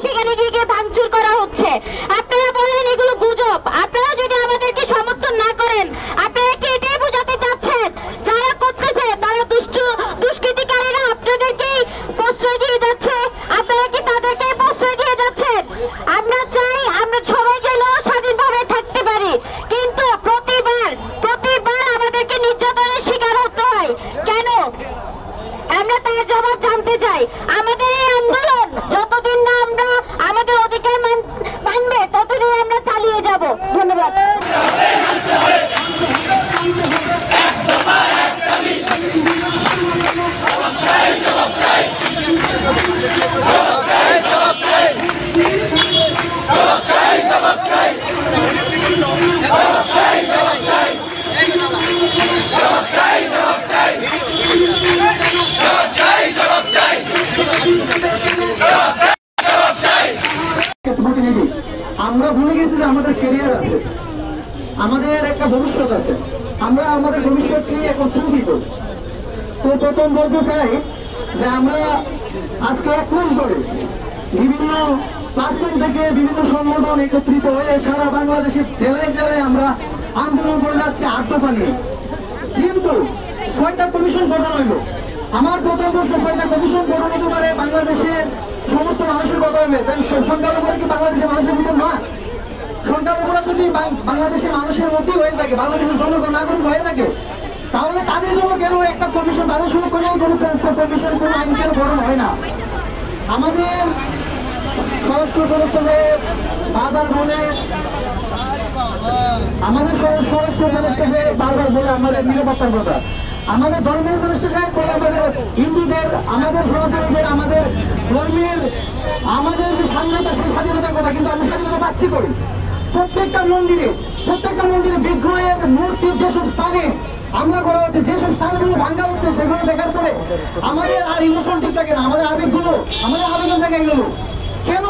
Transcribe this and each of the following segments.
সেখানে গিয়ে ভাঙচুর করা হচ্ছে। আপনারা বলেন এগুলো গুজব। আপনারা যদি আমাদেরকে সমর্থন না করেন, আপনারা কি এটাই বোঝাতে চাচ্ছেন যারা করতেছে তারা দুষ্কৃতিকারীরা আপনাদেরকেই প্রশ্রয় দিয়ে যাচ্ছে? আপনারা কি তাদেরকে প্রশ্রয় দিয়ে যাচ্ছেন? আমরা চাই আমরা সবাই যেন স্বাধীনভাবে থাকতে পারি, কিন্তু প্রতিবার আমাদেরকে নির্যাতনের শিকার হতে হয় কেন? আমরা তার জবাব জানতে চাই। আমাদের এই আন্দোলন যতদিন না আমরা আমাদের অধিকার মানবে ততদিন আমরা চালিয়ে যাব। ধন্যবাদ। আমরা ভুলে গেছি যে আমাদের ক্যারিয়ার আছে, আমাদের একটা ভবিষ্যৎ আছে, আমরা আমাদের ভবিষ্যৎ নিয়ে এখন চিন্তিত। তো প্রথম বলতে চাই যে আমরা আজকে এক মাস ধরে বিভিন্ন প্ল্যাটফর্ম থেকে বিভিন্ন সংগঠন একত্রিত হয়ে সারা বাংলাদেশের জেলায় জেলায় আমরা আন্দোলন করে যাচ্ছি আড্ডা নিয়ে। কিন্তু 6টা কমিশন গঠন হইল। আমার প্রথম প্রশ্ন, 6টা কমিশন গঠন হতে পারে বাংলাদেশের সমস্ত মানুষের কথা হবে, সংখ্যালঘুরা কি বাংলাদেশের মানুষের মতো না? সংখ্যালঘুরা যদি বাংলাদেশের মানুষের মতোই হয়ে থাকে, বাংলাদেশের জনগণ নাগরিক হয়ে থাকে, তাহলে তাদের জন্য কেন একটা কমিশন, তাদের সঙ্গে কোনো কমিশন কোনো আইন কেন গঠন হয় না? আমাদের স্বরাষ্ট্র বারবার বলে, আমাদের স্বরাষ্ট্র বারবার বলে আমাদের নিরাপত্তার কথা, আমাদের ধর্মের প্রতিষ্ঠায় বলে আমাদের হিন্দুদের, আমাদের সনাতনীদের, আমাদের ধর্মের, আমাদের যে স্বাধীনতা সেই স্বাধীনতার কথা, কিন্তু আমরা স্বাধীনতা পাচ্ছি কই? প্রত্যেকটা মন্দিরে বিগ্রহের মূর্তির যেসব স্থানে আমরা করা হচ্ছে, যেসব স্থানগুলো ভাঙ্গা হচ্ছে, সেগুলো দেখার পরে আমাদের আর ইমোশন ঠিক থাকে না, আমাদের আবেগগুলো, আমাদের আবেদন জায়গায় গেল কেন?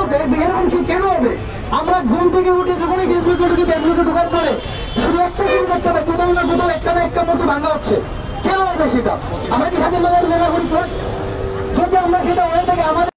এরকম কি কেন হবে? আমরা ঘুম থেকে উঠে যখনই ফেসবুকে ঢোকার পরে শুধু একটা কিছু দেখতে পাই, কোথাও না কোথাও একটা না একটা মধ্যে ভাঙ্গা হচ্ছে। কেন হবে সেটা? আমরা কি স্বাধীন বাংলাদেশ নাগরিক? যদি আমরা সেটা হয়ে থাকে আমাদের